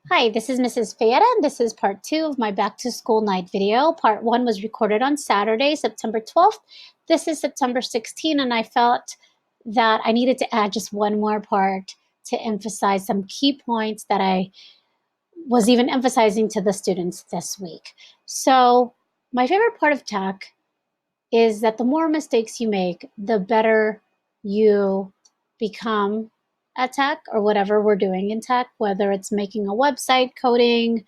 Hi, this is Mrs. Fayetta, and this is part two of my back to school night video. Part one was recorded on Saturday, September 12th. This is September 16th, and I felt that I needed to add just one more part to emphasize some key points that I was even emphasizing to the students this week. So, my favorite part of tech is that the more mistakes you make, the better you become at tech or whatever we're doing in tech, whether it's making a website, coding,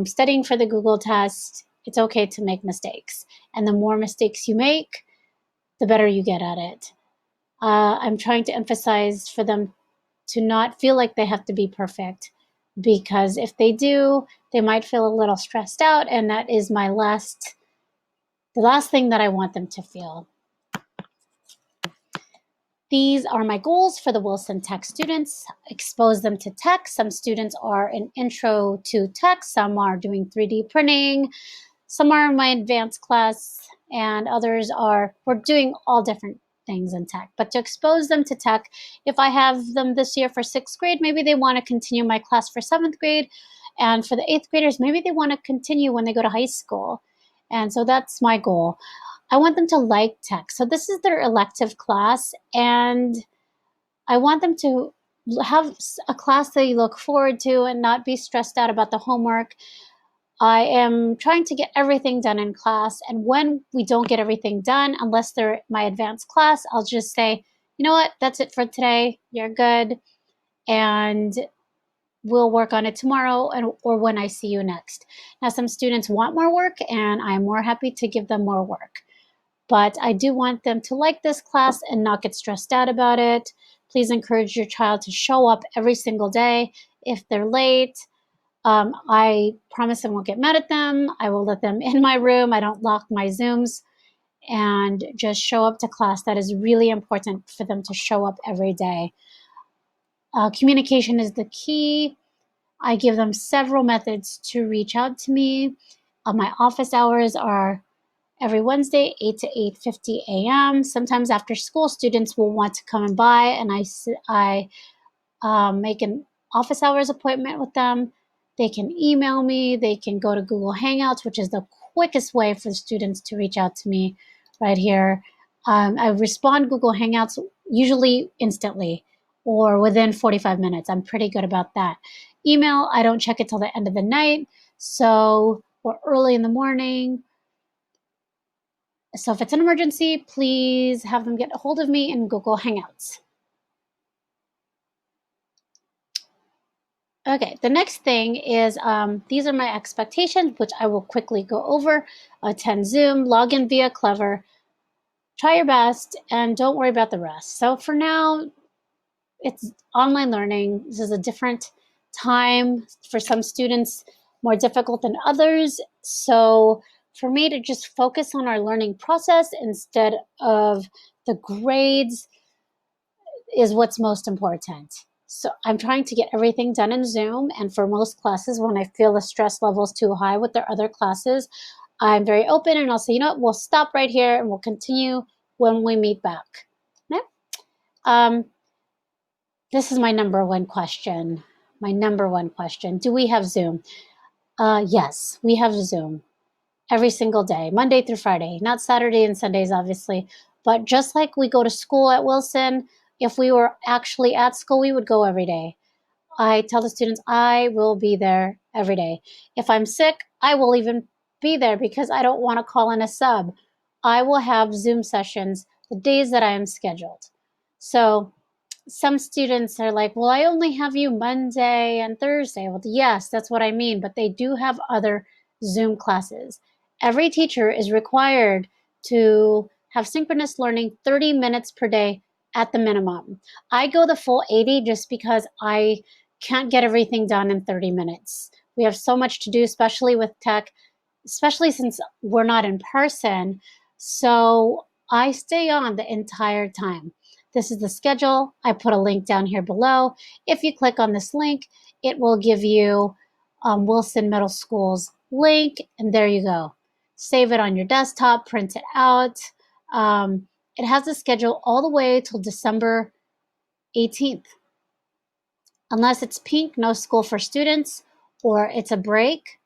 studying for the Google test. It's okay to make mistakes. And the more mistakes you make, the better you get at it. I'm trying to emphasize for them to not feel like they have to be perfect, because if they do, they might feel a little stressed out. And that is the last thing that I want them to feel. These are my goals for the Wilson Tech students. Expose them to tech. Some students are in intro to tech. Some are doing 3D printing. Some are in my advanced class, and others we're doing all different things in tech. But to expose them to tech, if I have them this year for sixth grade, maybe they want to continue my class for seventh grade. And for the eighth graders, maybe they want to continue when they go to high school. And so that's my goal. I want them to like tech. So this is their elective class, and I want them to have a class they look forward to and not be stressed out about the homework. I am trying to get everything done in class, and when we don't get everything done, unless they're my advanced class, I'll just say, you know what, that's it for today. You're good, and we'll work on it tomorrow or when I see you next. Now, some students want more work, and I'm more happy to give them more work. But I do want them to like this class and not get stressed out about it. Please encourage your child to show up every single day. If they're late, I promise I won't get mad at them. I will let them in my room. I don't lock my Zooms, and just show up to class. That is really important for them to show up every day. Communication is the key. I give them several methods to reach out to me. My office hours are every Wednesday, 8 to 8:50 a.m. Sometimes after school, students will want to come and by, and I make an office hours appointment with them. They can email me. They can go to Google Hangouts, which is the quickest way for students to reach out to me right here. I respond Google Hangouts usually instantly or within 45 minutes. I'm pretty good about that. Email, I don't check it till the end of the night. Or early in the morning. So if it's an emergency, please have them get a hold of me in Google Hangouts. Okay, the next thing is these are my expectations, which I will quickly go over. Attend Zoom, log in via Clever, try your best, and don't worry about the rest. So for now, it's online learning. This is a different time for some students, more difficult than others. So for me to just focus on our learning process instead of the grades is what's most important. So I'm trying to get everything done in Zoom. And for most classes, when I feel the stress level is too high with their other classes, I'm very open and I'll say, you know what, we'll stop right here and we'll continue when we meet back. Okay? This is my number one question. My number one question. Do we have Zoom? Yes, we have Zoom every single day, Monday through Friday, not Saturday and Sundays, obviously. But just like we go to school at Wilson, if we were actually at school, we would go every day. I tell the students I will be there every day. If I'm sick, I will even be there because I don't want to call in a sub. I will have Zoom sessions the days that I am scheduled. So some students are like, well, I only have you Monday and Thursday. Well, yes, that's what I mean, but they do have other Zoom classes. Every teacher is required to have synchronous learning 30 minutes per day at the minimum. I go the full 80 just because I can't get everything done in 30 minutes. We have so much to do, especially with tech, especially since we're not in person. So I stay on the entire time. This is the schedule. I put a link down here below. If you click on this link, it will give you Wilson Middle School's link, and there you go. Save it on your desktop, print it out. It has a schedule all the way till December 18th. Unless it's pink, no school for students, or it's a break,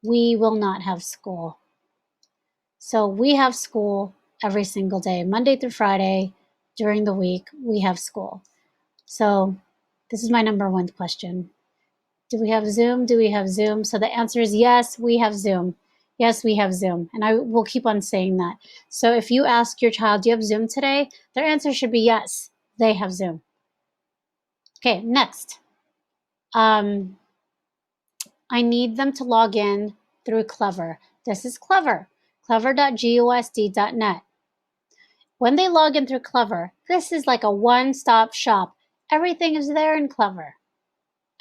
we will not have school. So we have school every single day, Monday through Friday. During the week, we have school. So this is my number one question. Do we have Zoom? Do we have Zoom? So the answer is yes, we have Zoom. Yes, we have Zoom. And I will keep on saying that. So if you ask your child, do you have Zoom today? Their answer should be yes, they have Zoom. Okay, next. I need them to log in through Clever. This is Clever, clever.gosd.net. When they log in through Clever, this is like a one-stop shop. Everything is there in Clever.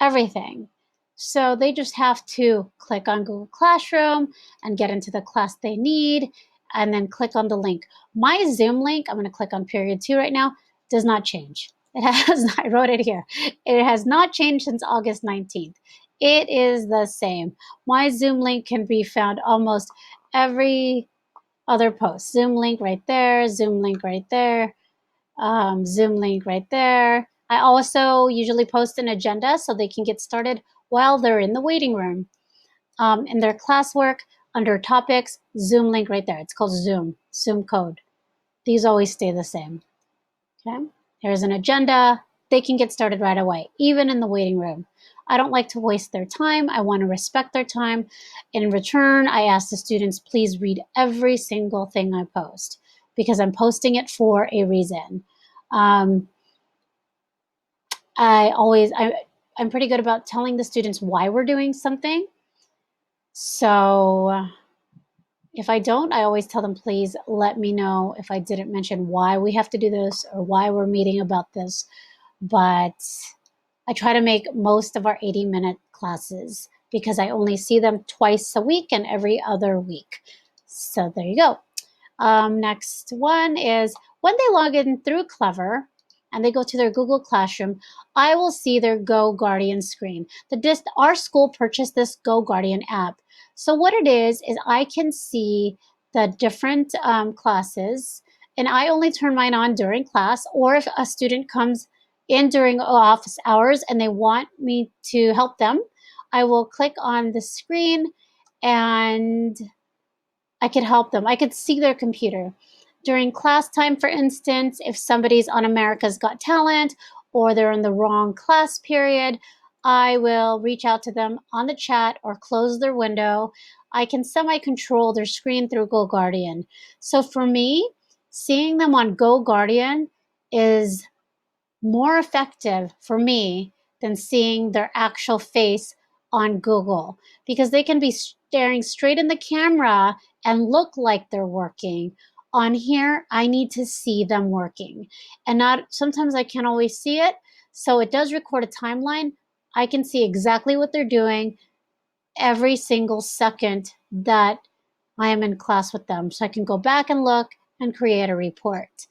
Everything. So they just have to click on Google Classroom and get into the class they need, and then click on the link. My Zoom link, I'm going to click on period 2 right now, does not change. It has not, I wrote it here. It has not changed since August 19th. It is the same. My Zoom link can be found almost every other post. Zoom link right there, Zoom link right there, Zoom link right there. I also usually post an agenda so they can get started while they're in the waiting room. In their classwork, under topics, Zoom link right there. It's called Zoom code. These always stay the same. Okay, here's an agenda. They can get started right away, even in the waiting room. I don't like to waste their time. I want to respect their time. In return, I ask the students, please read every single thing I post because I'm posting it for a reason. I'm pretty good about telling the students why we're doing something. So if I don't, I always tell them, please let me know if I didn't mention why we have to do this or why we're meeting about this. But I try to make most of our 80-minute classes because I only see them twice a week and every other week. So there you go. Next one is when they log in through Clever and they go to their Google Classroom, I will see their Go Guardian screen. Our school purchased this Go Guardian app. So what it is I can see the different classes, and I only turn mine on during class, or if a student comes in during office hours and they want me to help them, I will click on the screen and I could help them. I could see their computer. During class time, for instance, if somebody's on America's Got Talent or they're in the wrong class period, I will reach out to them on the chat or close their window. I can semi-control their screen through Go Guardian. So for me, seeing them on Go Guardian is more effective for me than seeing their actual face on Google because they can be staring straight in the camera and look like they're working. On here, I need to see them working, and sometimes I can't always see it. So it does record a timeline. I can see exactly what they're doing every single second that I am in class with them. So I can go back and look and create a report.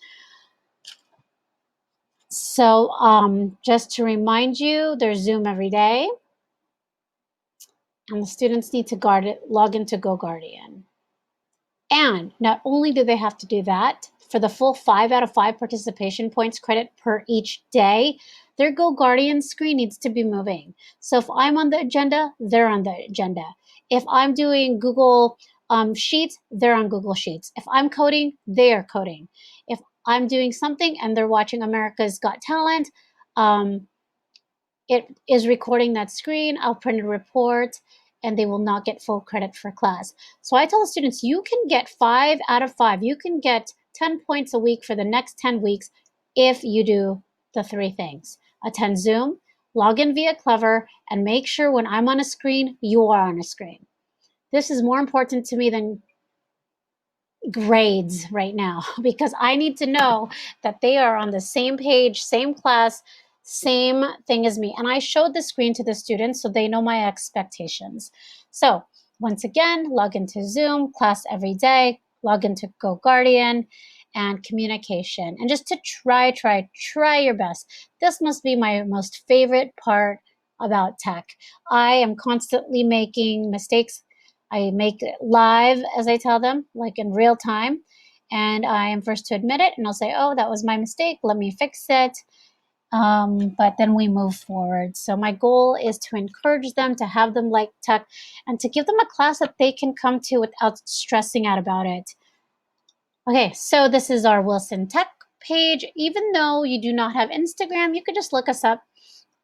So just to remind you, there's Zoom every day, and the students need to log into Go Guardian. And not only do they have to do that, for the full 5 out of 5 participation points credit per each day, their Go Guardian screen needs to be moving. So if I'm on the agenda, they're on the agenda. If I'm doing Google Sheets, they're on Google Sheets. If I'm coding, they are coding. If I'm doing something and they're watching America's Got Talent, it is recording that screen. I'll print a report and they will not get full credit for class. So I tell the students, you can get 5 out of 5. You can get 10 points a week for the next 10 weeks if you do the 3 things. Attend Zoom, log in via Clever, and make sure when I'm on a screen, you are on a screen. This is more important to me than grades right now because I need to know that they are on the same page, same class, same thing as me. And I showed the screen to the students so they know my expectations. So once again, log into Zoom, class every day, log into Go Guardian, and communication. And just to try your best. This must be my most favorite part about tech. I am constantly making mistakes. I make it live, as I tell them, like in real time. And I am first to admit it. And I'll say, oh, that was my mistake. Let me fix it. But then we move forward. So my goal is to encourage them, to have them like tech, and to give them a class that they can come to without stressing out about it. Okay, so this is our Wilson Tech page. Even though you do not have Instagram, you could just look us up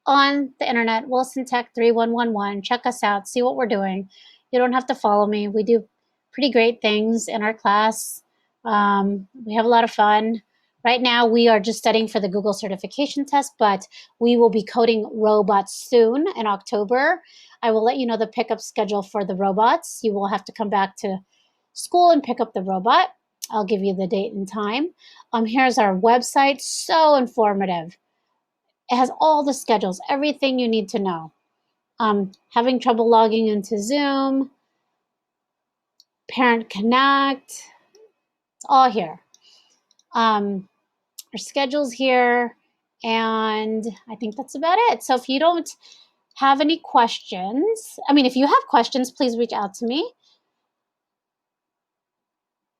on the internet, Wilson Tech 3111. Check us out, see what we're doing. You don't have to follow me. We do pretty great things in our class. We have a lot of fun. Right now, we are just studying for the Google certification test, but we will be coding robots soon in October. I will let you know the pickup schedule for the robots. You will have to come back to school and pick up the robot. I'll give you the date and time. Here's our website. So informative. It has all the schedules, everything you need to know. Having trouble logging into Zoom, Parent Connect, it's all here. Our schedule's here, and I think that's about it. So if you don't have any questions, if you have questions, please reach out to me.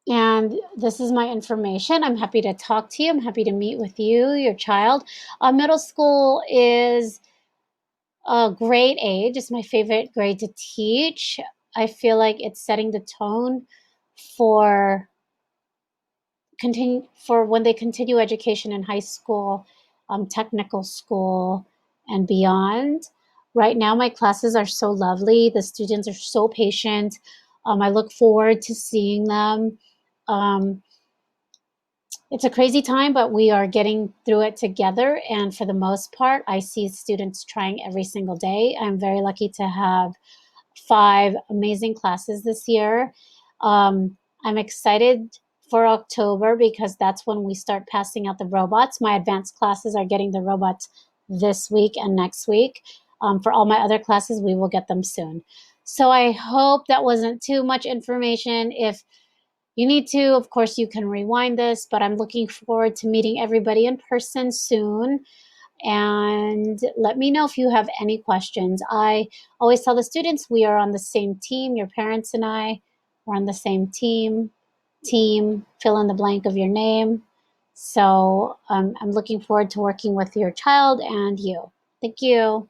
And this is my information. I'm happy to talk to you. I'm happy to meet with you, your child. Middle school is a great age. It's my favorite grade to teach. I feel like it's setting the tone for when they continue education in high school, technical school, and beyond. Right now, my classes are so lovely. The students are so patient. I look forward to seeing them. Um, it's a crazy time, but we are getting through it together. And for the most part, I see students trying every single day. I'm very lucky to have 5 amazing classes this year. I'm excited for October because that's when we start passing out the robots. My advanced classes are getting the robots this week and next week. For all my other classes, we will get them soon. So I hope that wasn't too much information. If you need to, of course, you can rewind this, but I'm looking forward to meeting everybody in person soon. And let me know if you have any questions. I always tell the students we are on the same team. Your parents and I are on the same team. Fill in the blank of your name. So I'm looking forward to working with your child and you. Thank you.